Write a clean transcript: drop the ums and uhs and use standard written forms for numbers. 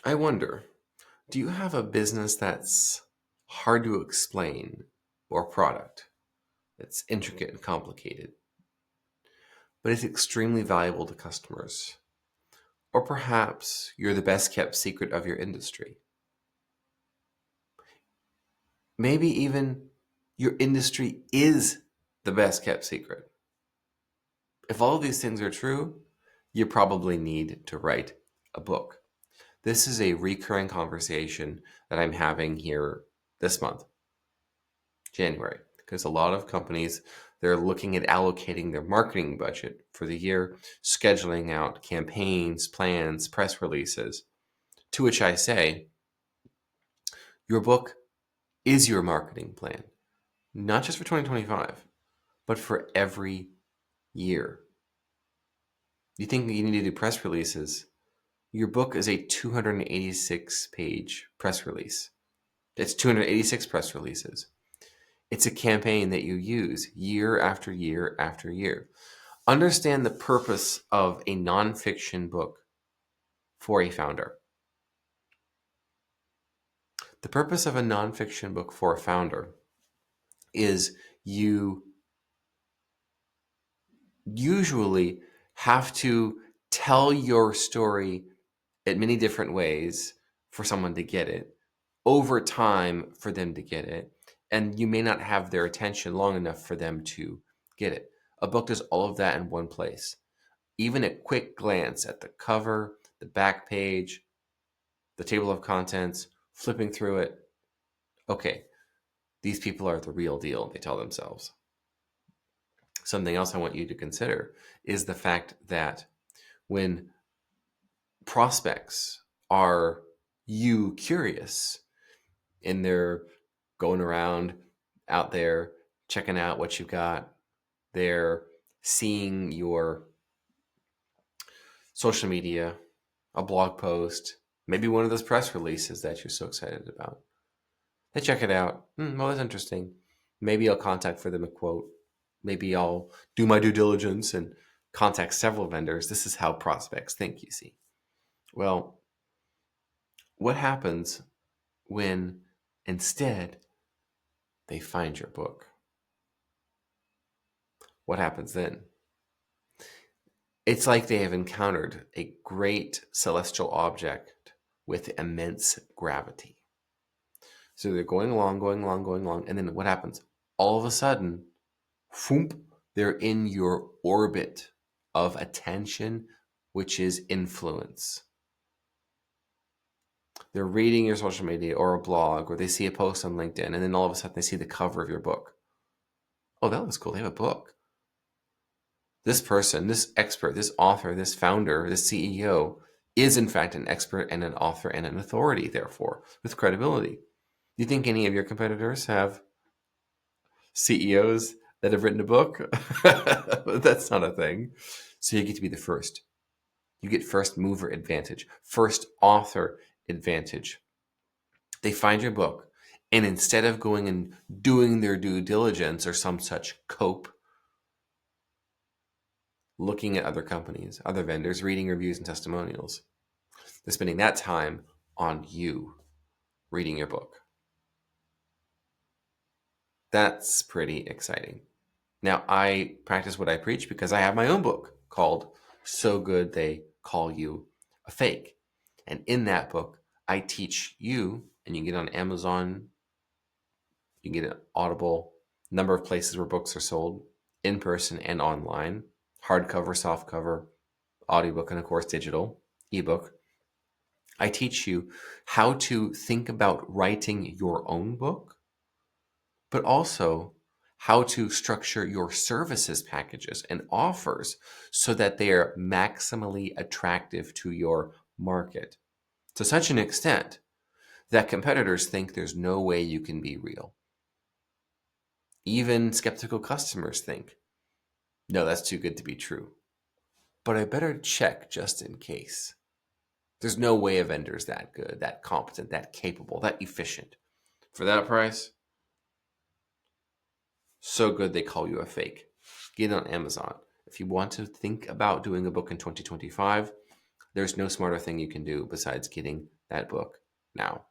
I wonder, do you have a business that's hard to explain or product that's intricate and complicated, but it's extremely valuable to customers? Or perhaps you're the best kept secret of your industry. Maybe even your industry is the best kept secret. If all of these things are true, you probably need to write a book. This is a recurring conversation that I'm having here this month, January, because a lot of companies, they're looking at allocating their marketing budget for the year, scheduling out campaigns, plans, press releases. To which I say, your book is your marketing plan, not just for 2025, but for every year. You think that you need to do press releases? Your book is a 286-page press release. It's 286 press releases. It's a campaign that you use year after year after year. Understand the purpose of a nonfiction book for a founder. The purpose of a nonfiction book for a founder is you usually have to tell your story in many different ways for someone to get it, over time for them to get it, and you may not have their attention long enough for them to get it. A book does all of that in one place. Even a quick glance at the cover, the back page, the table of contents, flipping through it. Okay, these people are the real deal, they tell themselves. Something else I want you to consider is the fact that when prospects are you curious and they're going around out there checking out what you've got, they're seeing your social media, a blog post, maybe one of those press releases that you're so excited about. They check it out. Well, that's interesting. Maybe I'll contact for them a quote. Maybe I'll do my due diligence and contact several vendors. This is how prospects think, you see. Well, what happens when instead they find your book? What happens then? It's like they have encountered a great celestial object with immense gravity. So they're going along, going along, going along, and then what happens? All of a sudden, whoop, they're in your orbit of attention, which is influence. They're reading your social media or a blog, or they see a post on LinkedIn, and then all of a sudden they see the cover of your book. Oh, that looks cool. They have a book. This person, this expert, this author, this founder, this CEO is in fact an expert and an author and an authority, therefore, with credibility. Do you think any of your competitors have CEOs that have written a book? That's not a thing. So you get to be the first. You get first mover advantage, first author advantage. They find your book, and instead of going and doing their due diligence or some such cope, looking at other companies, other vendors, reading reviews and testimonials, they're spending that time on you reading your book. That's pretty exciting. Now, I practice what I preach because I have my own book called So Good They Call You a Fake. And in that book, I teach you, and you can get on Amazon, you can get an Audible, number of places where books are sold, in person and online, hardcover, softcover, audiobook, and of course, digital, ebook. I teach you how to think about writing your own book, but also how to structure your services packages and offers so that they are maximally attractive to your market to such an extent that competitors think there's no way you can be real. Even skeptical customers think, no, that's too good to be true. But I better check just in case. There's no way a vendor's that good, that competent, that capable, that efficient. For that price, so good they call you a fake. Get it on Amazon. If you want to think about doing a book in 2025, There's no smarter thing you can do besides getting that book now.